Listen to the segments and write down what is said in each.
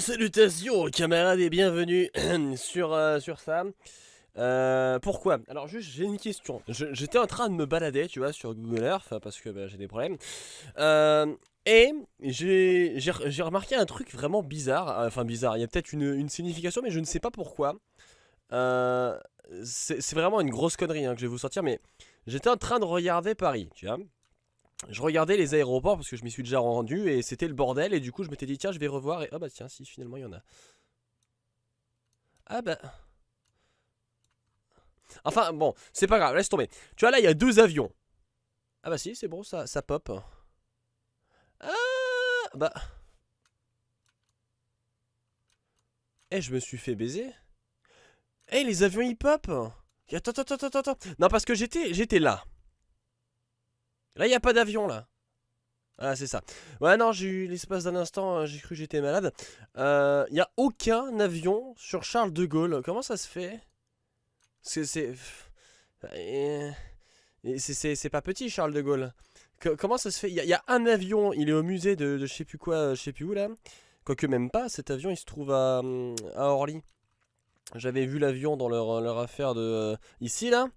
Salutations camarades et bienvenue sur ça. Pourquoi? Alors juste j'ai une question. J'étais en train de me balader, tu vois, sur Google Earth parce que bah, j'ai des problèmes. Euh, et j'ai remarqué un truc vraiment bizarre. Enfin bizarre, il y a peut-être une signification mais je ne sais pas pourquoi. Euh, c'est vraiment une grosse connerie hein, que je vais vous sortir mais j'étais en train de regarder Paris, tu vois. Je regardais les aéroports parce que je m'y suis déjà rendu et c'était le bordel et du coup je m'étais dit tiens je vais revoir et ah bah tiens si finalement il y en a. Ah bah enfin bon c'est pas grave laisse tomber. Tu vois là il y a deux avions. Ah bah si c'est bon ça pop. Ah bah je me suis fait baiser. Les avions ils pop. Attends. Non parce que j'étais là. Là il y a pas d'avion là. Ah c'est ça. Ouais non j'ai eu l'espace d'un instant j'ai cru que j'étais malade. Il y a aucun avion sur Charles de Gaulle. Comment ça se fait? C'est Et- c'est pas petit Charles de Gaulle. Comment ça se fait? Il y a un avion, il est au musée de je sais plus quoi, je sais plus où là. Quoique même pas, cet avion il se trouve à Orly. J'avais vu l'avion dans leur affaire de ici là.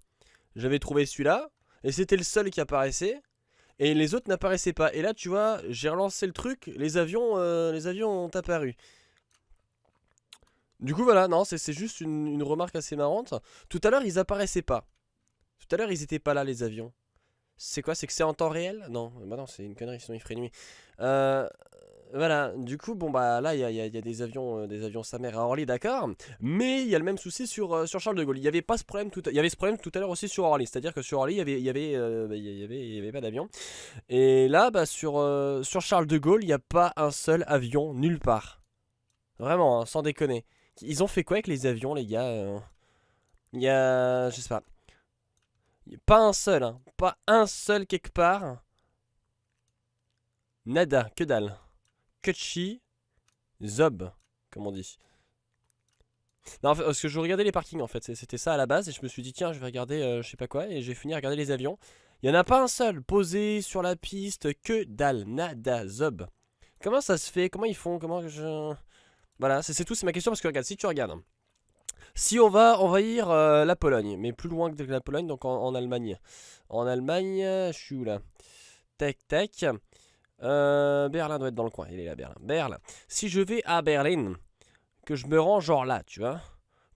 J'avais trouvé celui-là. Et c'était le seul qui apparaissait. Et les autres n'apparaissaient pas. Et là tu vois, j'ai relancé le truc, les avions ont apparu. Du coup voilà, non, c'est juste une remarque assez marrante. Tout à l'heure ils apparaissaient pas. Tout à l'heure ils étaient pas là les avions. C'est quoi? C'est que c'est en temps réel? Non, bah non, c'est une connerie, sinon il ferait nuit. Euh, voilà, du coup, bon bah là, il y a des avions sa mère à Orly, d'accord. Mais il y a le même souci sur Charles de Gaulle. Il y avait pas ce problème il y avait ce problème tout à l'heure aussi sur Orly. C'est-à-dire que sur Orly, il y avait pas d'avion. Et là, bah sur Charles de Gaulle, il n'y a pas un seul avion nulle part. Vraiment, hein, sans déconner. Ils ont fait quoi avec les avions, les gars? Il y a, je sais pas. Pas un seul, hein. Pas un seul quelque part. Nada, que dalle. Kutchi, Zob, comme on dit. Non, parce que je regardais les parkings en fait, c'était ça à la base, et je me suis dit, tiens, je vais regarder je sais pas quoi, et j'ai fini à regarder les avions. Il y en a pas un seul posé sur la piste, que dalle, nada, Zob. Comment ça se fait? Comment ils font? Comment je. Voilà, c'est tout, c'est ma question, parce que regarde, si tu regardes. Si on va envahir la Pologne, mais plus loin que la Pologne, donc en Allemagne. En Allemagne, je suis où là? Tac, tac. Berlin doit être dans le coin. Il est là, Berlin. Berlin. Si je vais à Berlin, que je me rends genre là, tu vois,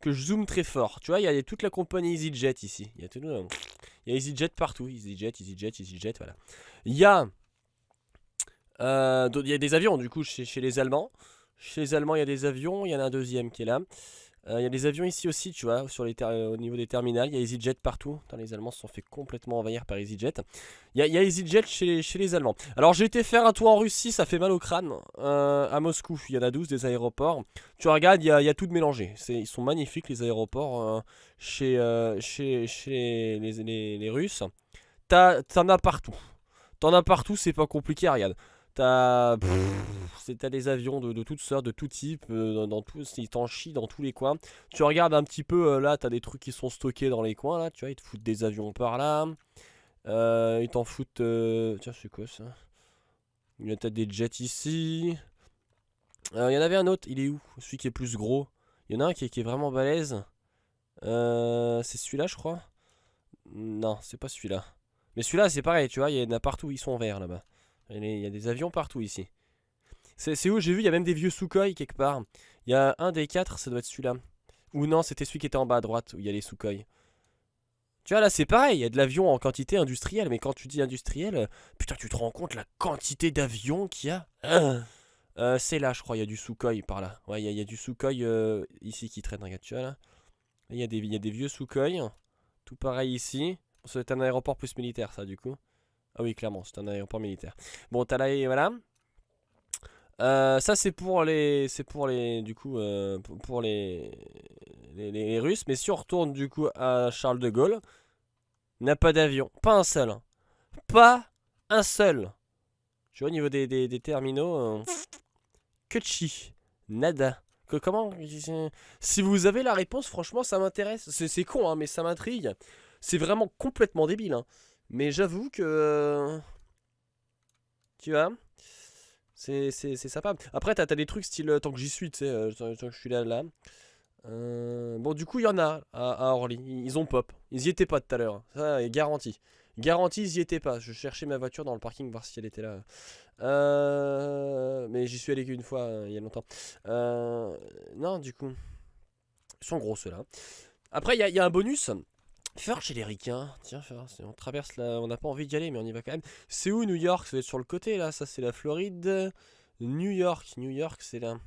que je zoome très fort, tu vois, il y a toute la compagnie EasyJet ici. Il y a EasyJet partout. EasyJet, voilà. Il y a, il y a des avions, du coup, chez les Allemands. Chez les Allemands, il y a des avions. Il y en a un deuxième qui est là. Il y a des avions ici aussi, tu vois, au niveau des terminales. Il y a EasyJet partout. Putain, les Allemands se sont fait complètement envahir par EasyJet. Il y a EasyJet chez les Allemands. Alors, j'ai été faire un tour en Russie, ça fait mal au crâne. À Moscou, il y en a 12 des aéroports. Tu regardes, il y a tout de mélangé. Ils sont magnifiques, les aéroports chez les Russes. T'en as partout. T'en as partout, c'est pas compliqué, regarde. T'as des avions de toutes sortes, de tout type, dans tout, ils t'en chient dans tous les coins. Tu regardes un petit peu, là, t'as des trucs qui sont stockés dans les coins, là, tu vois, ils te foutent des avions par là. Ils t'en foutent. Tiens, c'est quoi ça? Il y a peut-être des jets ici. Il y en avait un autre, il est où? Celui qui est plus gros. Il y en a un qui est vraiment balèze. C'est celui-là, je crois. Non, c'est pas celui-là. Mais celui-là, c'est pareil, tu vois, il y en a partout, ils sont verts là-bas. Il y a des avions partout ici. C'est où j'ai vu, il y a même des vieux Sukhoi quelque part. Il y a un des quatre, ça doit être celui-là. Ou non, c'était celui qui était en bas à droite, où il y a les Sukhoi. Tu vois, là, c'est pareil, il y a de l'avion en quantité industrielle, mais quand tu dis industriel, putain, tu te rends compte la quantité d'avions qu'il y a. C'est là, je crois, il y a du Sukhoi par là. Ouais, il y a du Sukhoi ici qui traîne, regarde, tu vois là. Il y a des vieux Sukhoi, tout pareil ici. C'est un aéroport plus militaire, ça, du coup. Ah oui, clairement, c'est un aéroport militaire. Bon, t'as là, voilà. Ça du coup pour les Russes. Mais si on retourne du coup à Charles de Gaulle, n'a pas d'avion, pas un seul, hein. Pas un seul. Tu vois au niveau des terminaux, que chi, nada. Comment? Si vous avez la réponse, franchement ça m'intéresse. C'est con hein, mais ça m'intrigue. C'est vraiment complètement débile hein. Mais j'avoue que tu vois. C'est sympa. Après, t'as des trucs style tant que j'y suis, tu sais, tant que je suis là. Bon, du coup, il y en a à Orly. Ils ont pop. Ils y étaient pas tout à l'heure. Ça, est garanti. Garanti, ils y étaient pas. Je cherchais ma voiture dans le parking, voir si elle était là. Mais j'y suis allé qu'une fois il y a longtemps. Non, du coup. Ils sont gros ceux-là. Après, il y a un bonus. Faire chez les ricains. Tiens, faire, on traverse là. On n'a pas envie d'y aller, mais on y va quand même. C'est où New York? Ça va être sur le côté là. Ça, c'est la Floride. New York. New York, c'est là.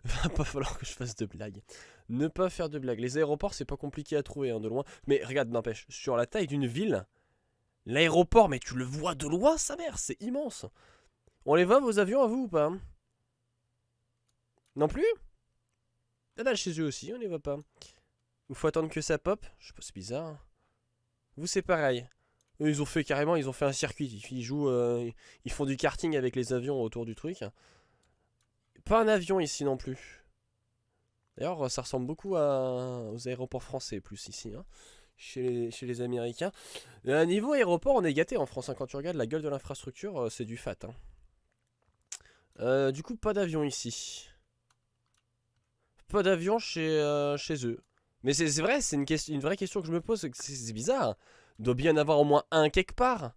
Va pas falloir que je fasse de blagues. Ne pas faire de blagues. Les aéroports, c'est pas compliqué à trouver hein, de loin. Mais regarde, n'empêche, sur la taille d'une ville, l'aéroport, mais tu le vois de loin, sa mère, c'est immense. On les voit vos avions à vous ou pas? Non plus? Ah bah chez eux aussi, on les voit pas. Il faut attendre que ça pop. Je sais pas, c'est bizarre. Hein. Vous, c'est pareil. Eux, ils ont fait carrément, ils ont fait un circuit. Ils jouent, ils font du karting avec les avions autour du truc. Pas un avion ici non plus. D'ailleurs, ça ressemble beaucoup aux aéroports français, plus ici, hein, chez les Américains. Niveau aéroport, on est gâté en France. Hein, quand tu regardes la gueule de l'infrastructure, c'est du fat. Hein. Du coup, pas d'avion ici. Pas d'avion chez eux. Mais c'est vrai, c'est une vraie question que je me pose. C'est bizarre. Il doit bien y en avoir au moins un quelque part.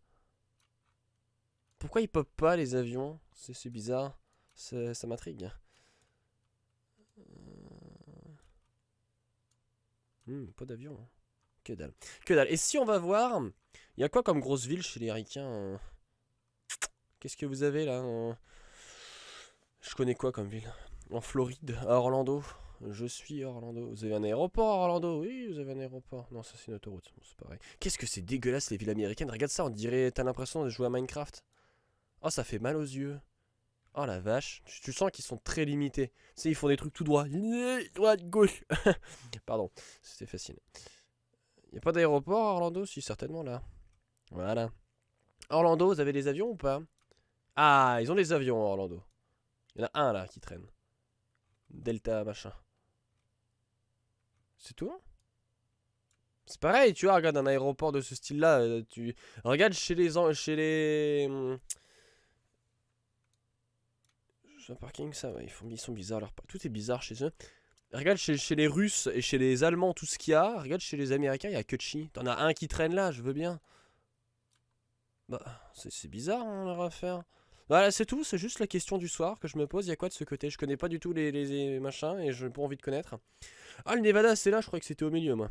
Pourquoi ils popent pas les avions? C'est bizarre. Ça m'intrigue. Pas d'avion. Hein. Que dalle. Que dalle. Et si on va voir, il y a quoi comme grosse ville chez les ricains? Qu'est-ce que vous avez là? Je connais quoi comme ville? En Floride, à Orlando. Je suis à Orlando. Vous avez un aéroport à Orlando? Oui, vous avez un aéroport. Non, ça c'est une autoroute. Bon, c'est pareil. Qu'est-ce que c'est dégueulasse les villes américaines. Regarde ça, on dirait. T'as l'impression de jouer à Minecraft. Oh, ça fait mal aux yeux. Oh la vache. Tu sens qu'ils sont très limités. Tu sais, ils font des trucs tout droit. Droite, gauche. Pardon, c'était facile. Y a pas d'aéroport à Orlando? Si, certainement là. Voilà. Orlando, vous avez des avions ou pas? Ah, ils ont des avions à Orlando. Il y en a un là qui traîne. Delta machin. C'est tout? C'est pareil, tu vois, regarde un aéroport de ce style-là, tu regarde un parking, ça, ouais, ils sont bizarres, tout est bizarre chez eux. Regarde chez les Russes et chez les Allemands tout ce qu'il y a. Regarde chez les Américains, il y a que chi. T'en as un qui traîne là, je veux bien. Bah, c'est bizarre, hein, leur affaire. Voilà, c'est tout, c'est juste la question du soir que je me pose. Il y a quoi de ce côté? Je connais pas du tout les machins et je n'ai pas envie de connaître. Ah, le Nevada, c'est là, je croyais que c'était au milieu, moi.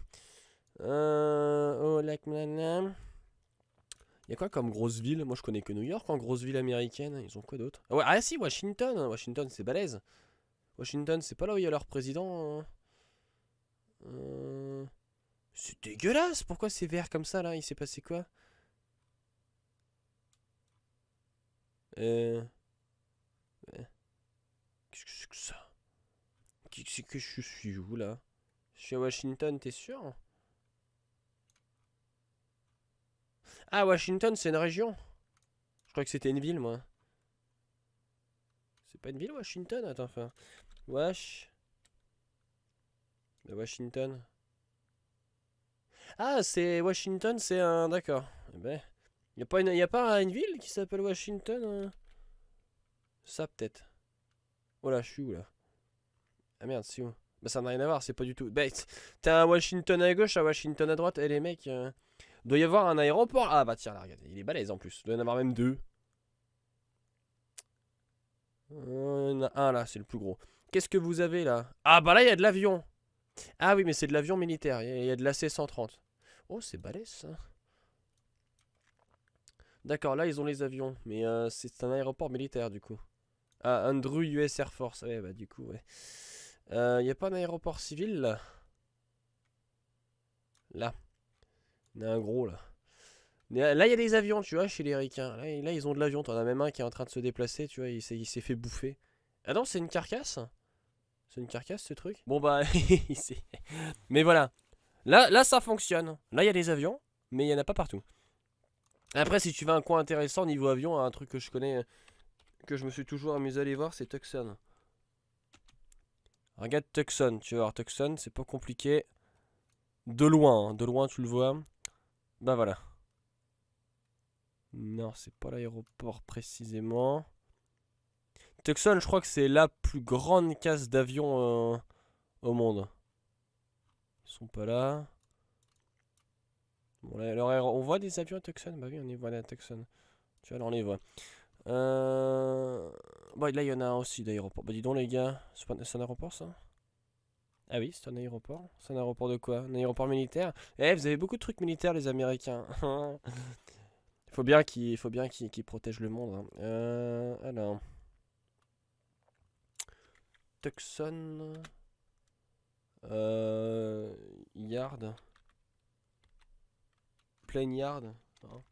Oh, lac Manam. Il y a quoi comme grosse ville? Moi, je connais que New York en grosse ville américaine. Ils ont quoi d'autre? Ah, ouais, ah si, Washington. Washington, c'est balèze. Washington, c'est pas là où il y a leur président. Hein. C'est dégueulasse. Pourquoi c'est vert comme ça, là? Il s'est passé quoi? Euh... Qu'est-ce que c'est que ça? Qu'est-ce que je suis où, là? Je suis à Washington, t'es sûr? Ah, Washington, c'est une région. Je crois que c'était une ville, moi. C'est pas une ville, Washington? Attends, enfin... Washington. Ah, c'est Washington, c'est un... D'accord. Eh ben... Y a pas une ville qui s'appelle Washington Ça, peut-être. Oh là, je suis où, là? Ah merde, c'est où? Bah ça n'a rien à voir, c'est pas du tout... Bah, t'as un Washington à gauche, un Washington à droite, et les mecs... Doit y avoir un aéroport. Ah bah tiens, là, regardez, il est balèze en plus. Il doit y en avoir même deux. Il y en a un là, c'est le plus gros. Qu'est-ce que vous avez là? Ah bah là, il y a de l'avion. Ah oui, mais c'est de l'avion militaire. Il y a de l'AC-130. Oh, c'est balèze ça. D'accord, là, ils ont les avions. Mais c'est un aéroport militaire du coup. Ah, Andrew US Air Force. Ouais, bah du coup, ouais. Il n'y a pas un aéroport civil là? Là. Il y en a un gros là. Là, il y a des avions, tu vois, chez les ricains. Là, ils ont de l'avion. T'en as même un qui est en train de se déplacer, tu vois. Il s'est fait bouffer. Ah non, c'est une carcasse? C'est une carcasse, ce truc? Bon, bah, mais voilà. Là, ça fonctionne. Là, il y a des avions, mais il n'y en a pas partout. Après, si tu veux un coin intéressant niveau avion, un truc que je connais, que je me suis toujours amusé à aller voir, c'est Tucson. Regarde Tucson, tu vas voir Tucson, c'est pas compliqué. De loin, tu le vois. Bah voilà. Non, c'est pas l'aéroport précisément. Tucson, je crois que c'est la plus grande casse d'avion au monde. Ils sont pas là. Bon, là, on voit des avions à Tucson? Bah oui, on les voit à Tucson. Tu vois, là, on les voit. Bon, là, il y en a un aussi d'aéroport. Bah dis donc, les gars. C'est un aéroport, ça? Ah oui, c'est un aéroport. C'est un aéroport de quoi? Un aéroport militaire? Eh, vous avez beaucoup de trucs militaires, les Américains. Faut bien qu'ils protègent le monde, hein. Alors. Tucson. Yard. Plain Yard. Hein.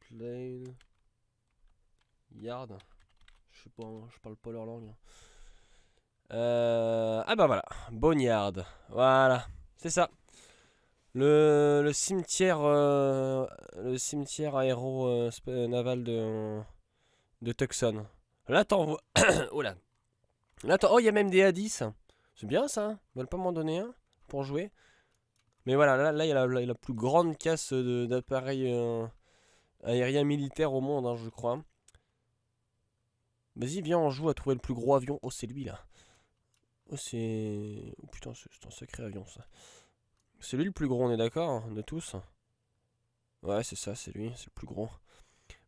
Plain Yard. Je sais pas, je parle pas leur langue. Ah bah voilà. Boneyard. Voilà. C'est ça. Le cimetière aéro naval de Tucson. Là t'en vois. Oh là. Là oh, il y a même des A10. C'est bien ça. Ils veulent pas m'en donner un pour jouer. Mais voilà, là il y a la plus grande casse d'appareils aériens militaires au monde, hein, je crois. Vas-y, viens, on joue à trouver le plus gros avion. Oh, c'est lui là. Oh, c'est. Oh putain, c'est un sacré avion ça. C'est lui le plus gros, on est d'accord, hein, de tous? Ouais, c'est ça, c'est lui, c'est le plus gros.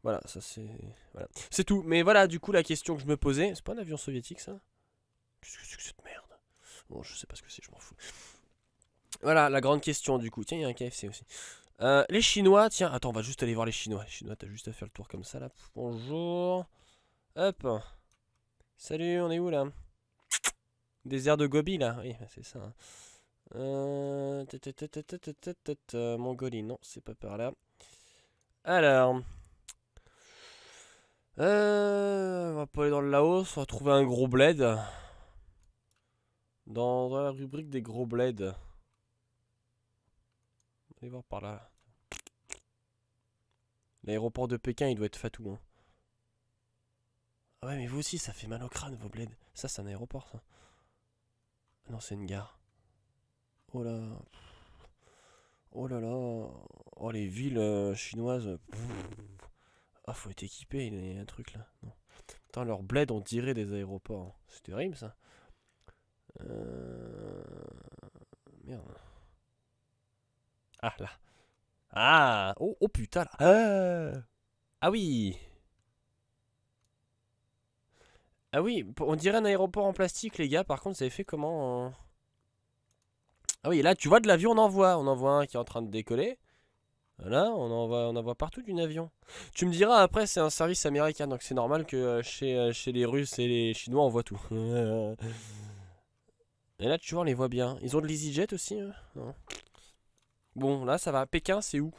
Voilà, ça c'est. Voilà. C'est tout. Mais voilà, du coup, la question que je me posais. C'est pas un avion soviétique ça? Qu'est-ce que c'est que cette merde? Bon, je sais pas ce que c'est, je m'en fous. Voilà, la grande question du coup. Tiens, il y a un KFC aussi. Les Chinois, tiens, attends, on va juste aller voir les Chinois. Les Chinois, t'as juste à faire le tour comme ça là. Bonjour. Hop. Salut, on est où là? Désert de Gobi là? Oui, c'est ça. Mongolie, non, c'est pas par là. Alors. On va pas aller dans le Laos, on va trouver un gros bled. Dans la rubrique des gros bleds. Allez voir par là. L'aéroport de Pékin, il doit être fatou. Hein. Ah ouais, mais vous aussi, ça fait mal au crâne, vos bleds. Ça, c'est un aéroport, ça. Ah non, c'est une gare. Oh là. Oh là là. Oh, les villes chinoises. Ah, faut être équipé, il y a un truc là. Non. Putain, leurs bleds, on dirait des aéroports. C'est terrible, ça. Merde. Ah, là. Ah. Oh, oh putain, là. Ah oui. Ah oui, on dirait un aéroport en plastique, les gars. Par contre, vous avez fait comment Ah oui, là, tu vois de l'avion, on en voit. On en voit un qui est en train de décoller. Voilà, on en voit partout d'un avion. Tu me diras, après, c'est un service américain. Donc c'est normal que chez les Russes et les Chinois, on voit tout. Et là, tu vois, on les voit bien. Ils ont de l'EasyJet aussi non. Bon, là, ça va. Pékin, c'est où?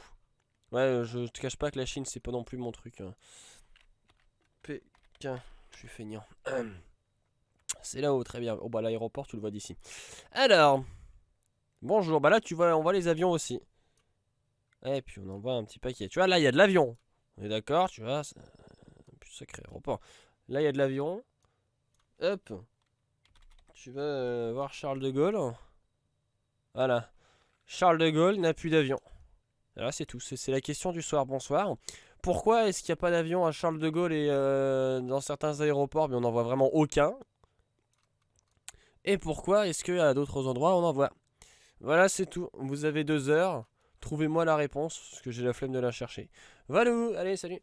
Ouais, je te cache pas que la Chine, c'est pas non plus mon truc. Hein. Pékin, je suis feignant. C'est là-haut, très bien. Oh bah l'aéroport, tu le vois d'ici. Alors, bonjour. Bah là, tu vois, on voit les avions aussi. Et puis on en voit un petit paquet. Tu vois, là, il y a de l'avion. On est d'accord, tu vois, c'est un plus sacré aéroport. Là, il y a de l'avion. Hop. Tu vas voir Charles de Gaulle. Voilà. Charles de Gaulle n'a plus d'avion. Voilà, c'est tout. C'est la question du soir. Bonsoir. Pourquoi est-ce qu'il n'y a pas d'avion à Charles de Gaulle et dans certains aéroports, mais on n'en voit vraiment aucun? Et pourquoi est-ce qu'à d'autres endroits, on en voit? Voilà, c'est tout. Vous avez 2 heures. Trouvez-moi la réponse, parce que j'ai la flemme de la chercher. Voilà, allez, salut.